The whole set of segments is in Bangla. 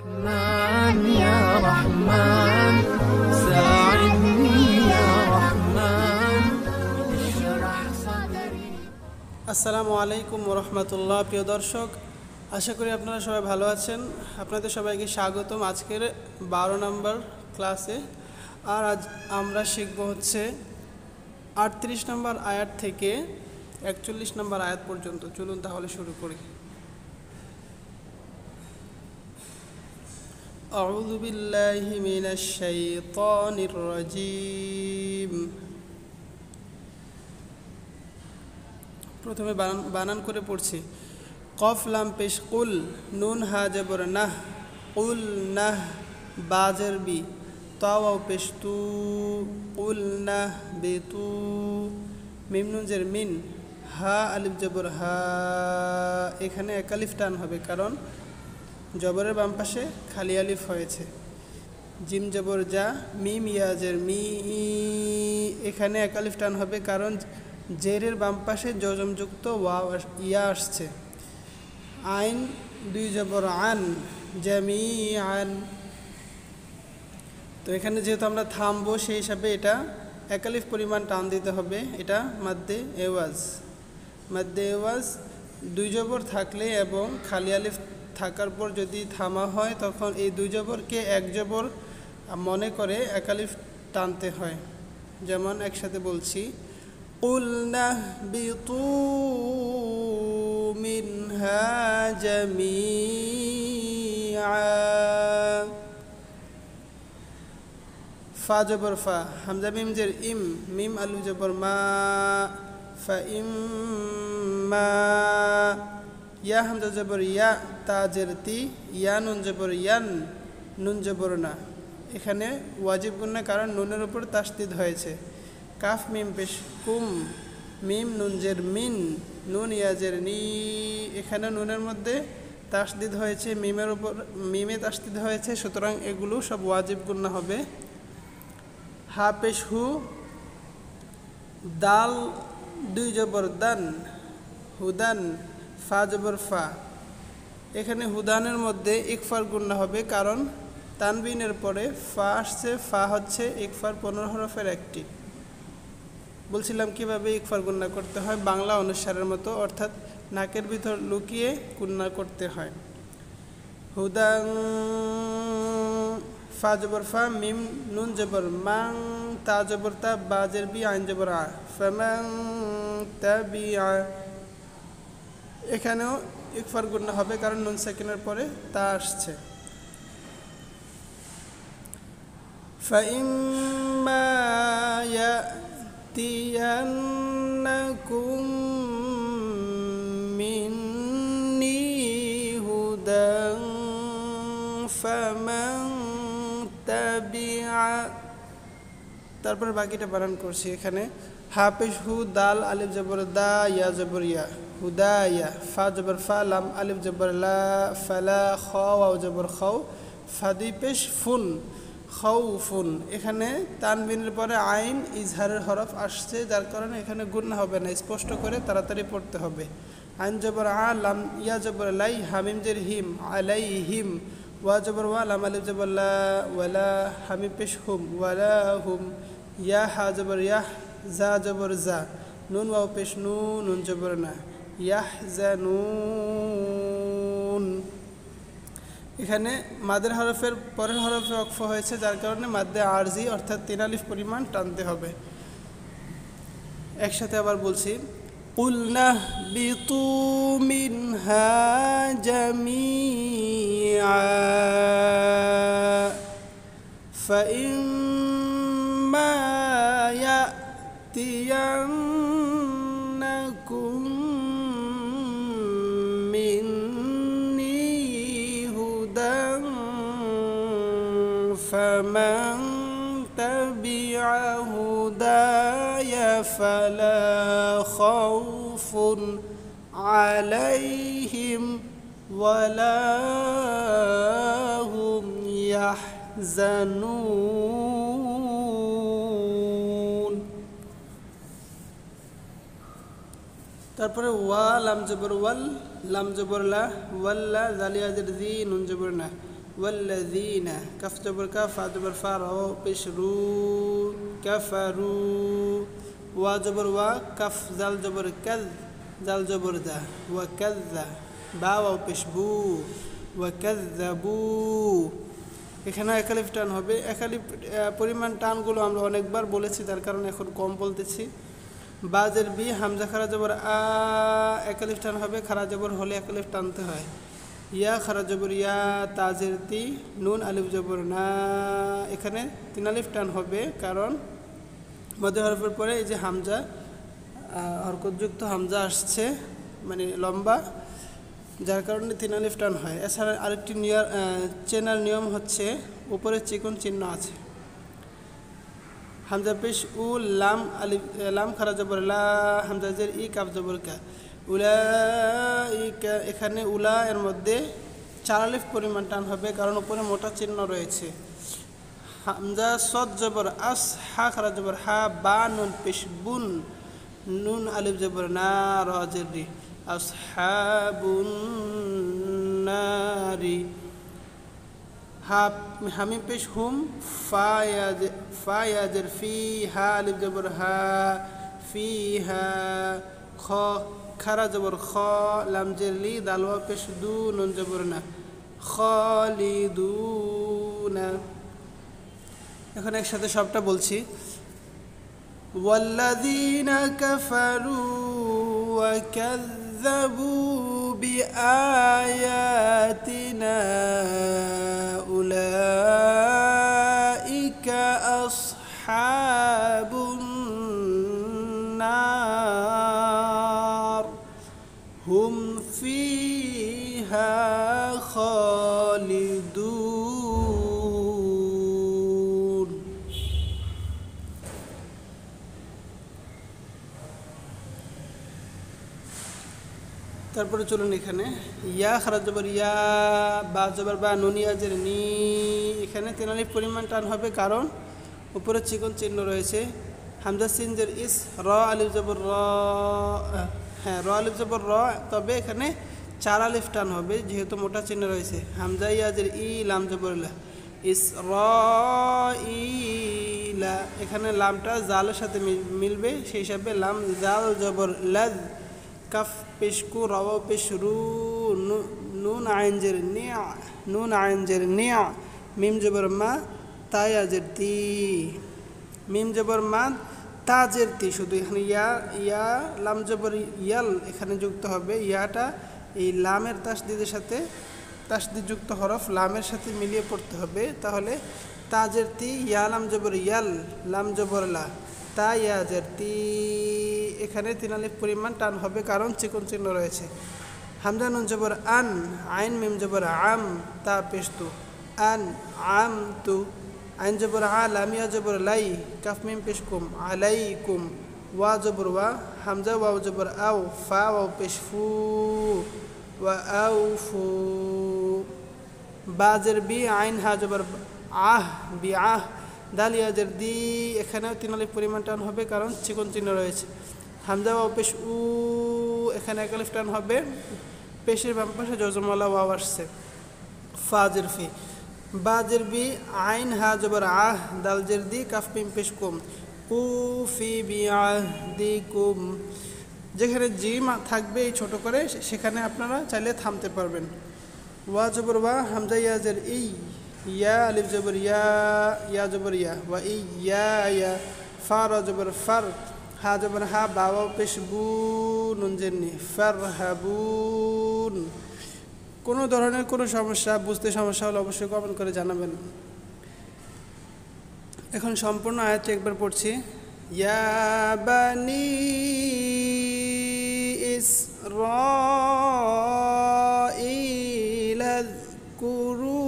رحمن يا رحمن ساعدني يا رحمن اشرح صدري আসসালামু আলাইকুম ওয়া রাহমাতুল্লাহ। প্রিয় দর্শক, আশা করি আপনারা সবাই ভালো আছেন। আপনাদের সবাইকে স্বাগতম আজকের 12 নম্বর ক্লাসে। আর আজ আমরা শিখব হচ্ছে 38 নম্বর আয়াত থেকে 41 নম্বর আয়াত পর্যন্ত। চলুন তাহলে শুরু করি। আউযু বিল্লাহি মিনাশ শাইতানির রাজীম। প্রথমে বানান করে পড়ছি। কফ লাম পেশ কুল, নুন হা জবর নাহ, কুল নাহ বাজের বি, তাওয়াও পেশ তু, কুল নাহ বেতু, মিম নুন জের মিন, হা আলিফ জবর হা। এখানে এক আলিফ টান হবে কারণ জবরের বাম পাশে খালি আলিফ হয়েছে। জিম জবর যা, মিম ইয়াজের মি, এখানে এক আলিফ টান হবে কারণ জেরের বাম পাশে জজমযুক্ত ইয়া আসছে। আইন দুই জবর আন, জামিআন। তো এখানে যেহেতু আমরা থামবো সেই হিসাবে এটা এক আলিফ পরিমাণ টান দিতে হবে। এটা মাদ্দে এওয়াজ। মাদ্দে এওয়াজ দুই জবর থাকলে এবং খালি আলিফ থাকার পর যদি থামা হয় তখন এই দুই জবরকে এক জবর মনে করে এক আলিফ টানতে হয়। যেমন একসাথে বলছি, কুলনা বিতু মিনহা জামিআ। ফা জবর ফা, হামজা মিম জের ইম, মিম আলু জবর মা, ফা ইম মা। ইয়া হামজা জবর ইয়া, তা জের তি, ইয়া নুন জবর ইয়ান, নুন জবর না। এখানে ওয়াজিব গুন্না কারণ নুনের উপর তাসদিদ হয়েছে। কাফ মিম পেশ কুম, মিম নুন জের মিন, নুন ইয়াজের নি। এখানে নুনের মধ্যে তাসদিদ হয়েছে, মিমের উপর মিমে তাসদিদ হয়েছে, সুতরাং এগুলো সব ওয়াজিব গুন্না হবে। হা পেশ হু, দাল দুই জবর দান, হুদান, ফা জবর ফা। এখানে হুদানের মধ্যে ইকফার গুন্না হবে কারণ তানবিনের পরে ফা আসছে। ফা হচ্ছে ইকফার 15 হরফের একটি। বলছিলাম কিভাবে ইকফার গুন্না করতে হয়, বাংলা অনুসারের মতো, অর্থাৎ নাকের ভিতর লুকিয়ে গুন্না করতে হয়। হুদাং, ফা জবর ফা, মিম নুন জবর মাং, তা জবর তা, বাজের বি, আইন জবর আ, ফামাং তাবিআ। এখানেও ইকফার গুন্না হবে কারণ নুন সাকিনের পরে তা আসছে। ফাইম্মা ইয়াতিয়ান্নাকুম মিন্নি হুদান ফামান তাবিআ। তারপর বাকিটা বানান করছি। এখানে হা পেশ হু, দাল আলিফ জবর দা, ইয়া জবর ইয়া, হুদায়া। ফা জবর ফা, লাম আলিফ জবর লা, ফালা, খ ওয়াও জবর খাও, ফা দুই পেশ ফুন, খাউফুন। এখানে তানবিনের পরে আইন ইজহারের হরফ আসছে, যার কারণে এখানে গুন্না হবে না, স্পষ্ট করে তাড়াতাড়ি পড়তে হবে। আইন জবর আ, লাম ইয়া জবর লাই, হামিম জের হিম, আলাইহিম, ওয়া জবর ওয়া, লাম আলিফ জবর লা, ওয়ালা, হামিম পেশ হুম, ওয়ালা হুম। ইয়া হা জবর ইয়াহ, জা জবর জা, নুন ওয়াও পেশ নু, নুন জবর না, ইয়াহজানুন। এখানে মাদের হরফের পরের হরফে ওয়াকফ হয়েছে, যার কারণে মাদ্দে আরজি অর্থাৎ 3 আলিফ পরিমাণ টানতে হবে। একসাথে আবার বলছি, কুলনা বিতু মিনহা জামিআ ফাইম্মা ইয়াতিয়ান্নাকুম মিন্নি হুদান ফামান তাবিআ হুদায়া ফালা খাউফুন আলাইহিম ওয়ালা হুম ইয়াহজানুন। তারপরে ওয়া, লাম জবর ওয়াল, লাম জবর লা, ওয়াল্লা, জালিয়াজের জি, নুন জবর না, ওয়াল্লাযীনা কাফ জবর কা ফা জবর ফা র পেশ রু কাফারু ওয়া জবর ওয়া কাফ জাল জবর কাজ জাল জবর দা ওয়া কাযযা বা ওয়া পেশ বু ওয়া কাযযাবু। এখানে একালিফ টান হবে। একালিফ পরিমাণ টানগুলো আমরা অনেকবার বলেছি, তার কারণে এখন কম বলতেছি। বাজের বি হামজা খারা জবর আ একালিফ টান হবে, খারা জবর হলে একালিফ টানতে হয়। ইয়া খারা জবর ইয়া তাজের তি নুন আলিফ জবর না, এখানে 3 আলিফ টান হবে, কারণ মধ্যে হরফের পরে এই যে হামজা হরকতযুক্ত হামজা আসছে, মানে লম্বা, যার কারণে 3 আলিফ টান হয়। এছাড়া আরেকটি চেনার নিয়ম হচ্ছে উপরে চিকন চিহ্ন আছে, হামজা পেশ উ লাম আলিফ লাম খারা জবর লা হামজা জের ই কাফ জবর কা উলাইকা, এখানে উলা এর মধ্যে 4 আলিফ পরিমাণ টান হবে, কারণ উপরে মোটা চিহ্ন রয়েছে। হামজা সদ জবর আস হা খারা জবর হা বা নুন পেশ বুন নুন আলিফ জবর না র জের রি আসহাবুন নারি। হামিম পেশ হুম ফা ইয়া জের ফি হা আলিফ জবর হা ফি হা খ খারা জবর খ লাম জের লি দাল ওয়া পেশ দু নুন জবর না খালিদুনা। এখন একসাথে সবটা বলছি। ওয়াল্লাযীনা কাফারু ওয়া কাযযাবু বিআয়াতিনা উলাইকা আসহাবুন নার হুম ফিহা খালিদুন। তারপরে চলুন এখানে ইয়া খারা জবর ইয়া বা জবর বা নুনিয়া জের নি, এখানে 3 আলিফ পরিমাণ টান হবে, কারণ উপরে চিকন চিহ্ন রয়েছে। হামজা সিন জের ইস র আলিফ জবর র, হ্যাঁ র আলিফ জবর র, তবে এখানে 4 আলিফ টান হবে যেহেতু মোটা চিহ্ন রয়েছে। হামজা ইয়া জের ই লাম জবর লা ইস র ইলা, এখানে লামটা জালের সাথে মিলবে, সেই হিসাবে লাম জাল জবর লাজ কাফ পেশকু রাও পেশরু নুন আইন জের নিয়া নুন আইন জের নিয়া মিম জবর মা তায়া জের তি মিম জবর মা তা জের তি, শুধু এখানে ইয়া লাম জবর ইয়াল এখানে যুক্ত হবে। ইয়াটা এই লামের তাসদিদের সাথে তাসদিদযুক্ত হরফ লামের সাথে মিলিয়ে পড়তে হবে, তাহলে তা জের তি ইয়া লাম জবর ইয়াল লাম জবর লা তা ইয়া জের তি, এখানে 3 আলিফ পরিমাণ টান হবে, কারণ চিকন চিহ্ন রয়েছে। হামজা নুন জবর আন আইন মিম জবর আম তা পেশতু আন আম তু আইন জবর আ লাম ইয়া জবর লাই কাফ মিম পেশ কুম আলাইকুম ওয়া জবর ওয়া হামজা ওয়াও জবর আও ফা ওয়াও পেশ ফু ওয়া আউফু। বা জের বি আইন হা জবর আহ বি আহ দাল ইয়া জের দি, এখানেও 3 আলিফ পরিমাণ টান হবে, কারণ চিকন চিহ্ন রয়েছে। হামজা ওয়াও পেশ উ, এখানে 1 আলিফ টান হবে, পেশের বাম পাশে জজমওয়ালা ওয়াও আসছে। ফা জের ফি বা জের বি আইন হা জবর আহ দাল জের দি কাফ মিম পেশ কুম কু ফি বিআহদিকুম, যেখানে জিম থাকবে এই ছোট করে, সেখানে আপনারা চাইলে থামতে পারবেন। ওয়া জবর ওয়া হামজা ইয়া জের ই ইয়া আলিফ জবর ইয়া ইয়া জবর ইয়া ওয়া ইয়া ইয়া ফা র জবর ফার হা জবর হা বা ওয়া পেশ বু নুন জের নি ফারহাবুন। কোনো ধরনের কোনো সমস্যা বুঝতে সমস্যা হলে অবশ্যই কমেন্ট করে জানাবেন। এখন সম্পূর্ণ আয়াতটি একবার পড়ছি। ইয়া বানি ইসরাঈল আযকুরু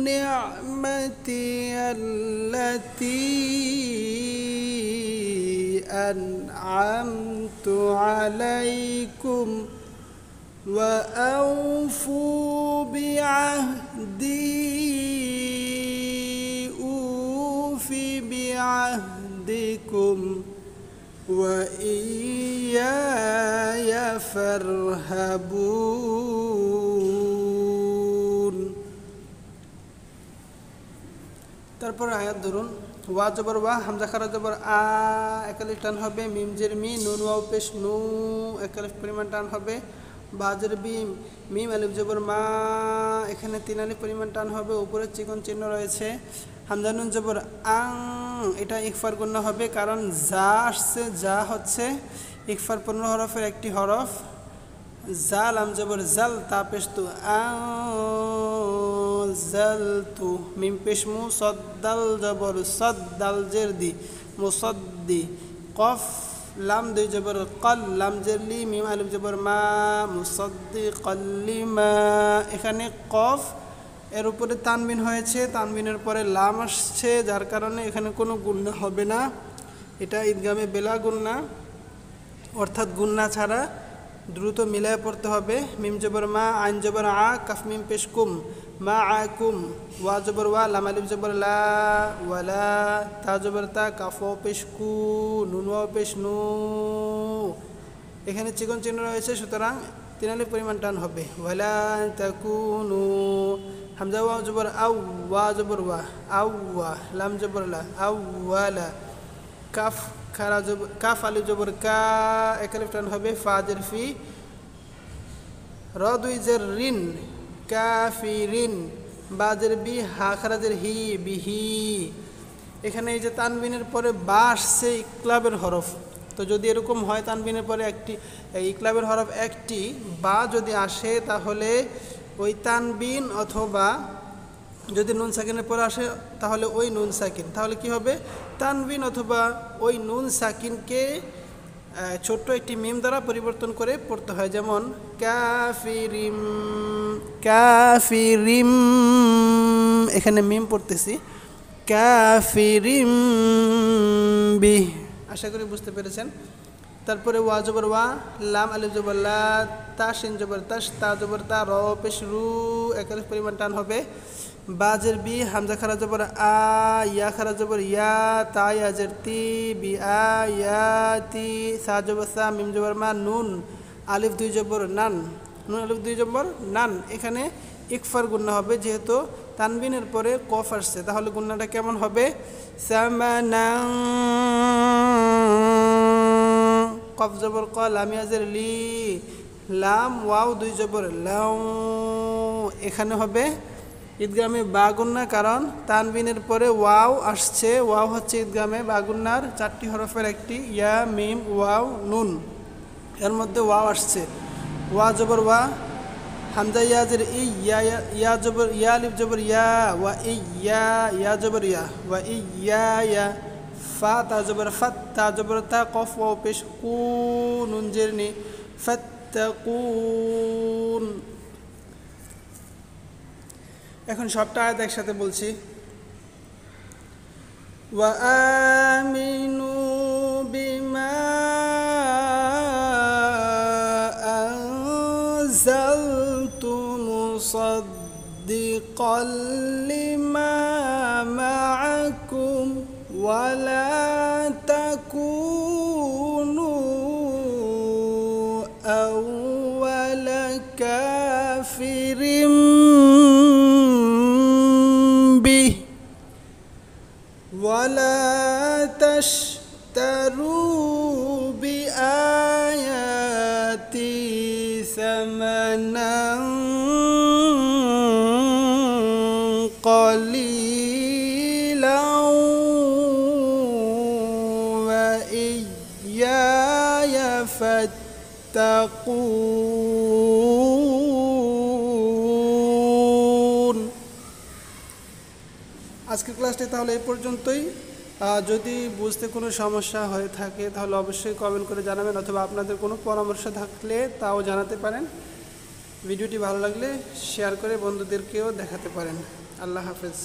নি'মাতি আল্লাতী আন'আমতু আলাইকুম ওয়া আউফু বিআহদি উফি বিআহদিকুম ওয়া ইয়্যায়া ফারহাবুন। তারপর আয়াত ধরুন, ওয়া জবর ওয়া, হামজা খারা জবর আ, একালিফ টান হবে, মিম জের মি, নুন ওয়াও পেশ নু, একালিফ পরিমাণ টান হবে, বাজের বিম, মিম আলিফ জবর মা, এখানে 3 আলিফ পরিমাণ টান হবে, উপরে চিকন চিহ্ন রয়েছে। হামজা নুন জবর আং, এটা ইকফার গুণনা হবে, কারণ যা আসছে, যা হচ্ছে ইকফার 15 হরফের একটি হরফ। জাল আম জবর জাল, তা পেশ তু, আং জাল তু, মিম পেশ মু, সদ্দাল জবর সদ, দাল জের দি, মুসদ্দি, কফ লাম দুই জবর কল, লাম জেরলি, মিম আলিফ জবর মা, মুসদ্দি কল্লিমা। এখানে কফ এর উপরে তানবিন হয়েছে, তানবিনের পরে লাম আসছে, যার কারণে এখানে কোনো গুণনা হবে না। এটা ঈদগামে বেলা গুণনা, অর্থাৎ গুণনা ছাড়া দ্রুত মিলায় পড়তে হবে। মিম জবর মা, আইন জবর আ, কাফ মিম পেশ কুম, মা আ কুম, ওয়া জবর ওয়া, লাম আলিফ জবর লা, ওয়ালা, তা জবর তা, কাফ ওয়াও পেশ কু, নুন ওয়াও পেশ নু। এখানে চিকন চিহ্ন রয়েছে, সুতরাং 3 আলিফ পরিমাণ টান হবে। ওয়ালা তাকুনু, হামজা ওয়াও জবর আউ, ওয়া জবর ওয়া, আউ ওয়া, লাম জবর লা, আউ ওয়ালা, কাফ খারা জবর, কাফ আলিফ জবর কা, একালিফ টান হবে, ফা জের ফি, র দুই জের রিন, কাফিরিন, বা জের বি, হা খারা জের হি, বিহি। এখানে এই যে তানবিনের পরে বা আসছে ইকলাবের হরফ, তো যদি এরকম হয় তানবিনের পরে একটি ইকলাবের হরফ একটি বা যদি আসে, তাহলে ওই তানবিন অথবা যদি নুন সাকিনের পরে আসে তাহলে ওই নুন সাকিন, তাহলে কি হবে, তানবিন অথবা ওই নুন সাকিনকে ছোট্ট একটি মিম দ্বারা পরিবর্তন করে পড়তে হয়। যেমন কাফিরিম, কাফিরিম, এখানে মিম পড়তেছি, কাফিরিম বি। আশা করি বুঝতে পেরেছেন। তারপরে ওয়া জবর ওয়া, লাম আলিফ জবর লা, তা শিন জবর তাস, তা জবর তা, র পেশ রু, একালিফ পরিমাণ টান হবে, বাজের বি, হামজা খারা জবর আ, ইয়া খারা জবর ইয়া, তা ইয়া জের তি, বি আ ইয়া তি, সা জবর সা, মিম জবর মা, নুন আলিফ দুই জবর নান, নুন আলিফ দুই জবর নান। এখানে ইকফার গুণনা হবে, যেহেতু তানবিনের পরে কফ আসছে, তাহলে গুণনাটা কেমন হবে, সামানাং, কফ জবর ক, লাম ইয়া জের লি, লাম ওয়াও দুই জবর লাউ। এখানে হবে ঈদগামে বা গুণনা, কারণ তানবিনের পরে ওয়াও আসছে, ওয়াও হচ্ছে ঈদগামে বা গুণনার 4টি হরফের একটি, ইয়া মিম ওয়াও নুন, এর মধ্যে ওয়াও আসছে। ওয়া জবর ওয়া, হামজা ইয়া জের ই, ইয়া জবর ইয়া, আলিফ জবর ইয়া, ওয়া ইয়া, ইয়া জবর ইয়া, ওয়া ইয়া ইয়া, ফা তা জবর ফাত, তা জবর তা, কফ ওয়াও পেশ কু, নুন জের নি, ফাত্তাকুন। এখন সবটা আয়াত একসাথে বলছি। ওয়া আমিনু বিমা আনজালতু মুসাদ্দিকাল লিমা মাআকুম ওয়া লা তাকুনু আউওয়ালা কাফিরিম ولا تشتروا بآياتي ثمنا قليلا وإياي فاتقون। আজকের ক্লাসটি তাহলে এই পর্যন্তই। যদি বুঝতে কোনো সমস্যা হয়ে থাকে তাহলে অবশ্যই কমেন্ট করে জানাবেন, অথবা আপনাদের কোনো পরামর্শ থাকলে তাও জানাতে পারেন। ভিডিওটি ভালো লাগলে শেয়ার করে বন্ধুদেরকেও দেখাতে পারেন। আল্লাহ হাফেজ।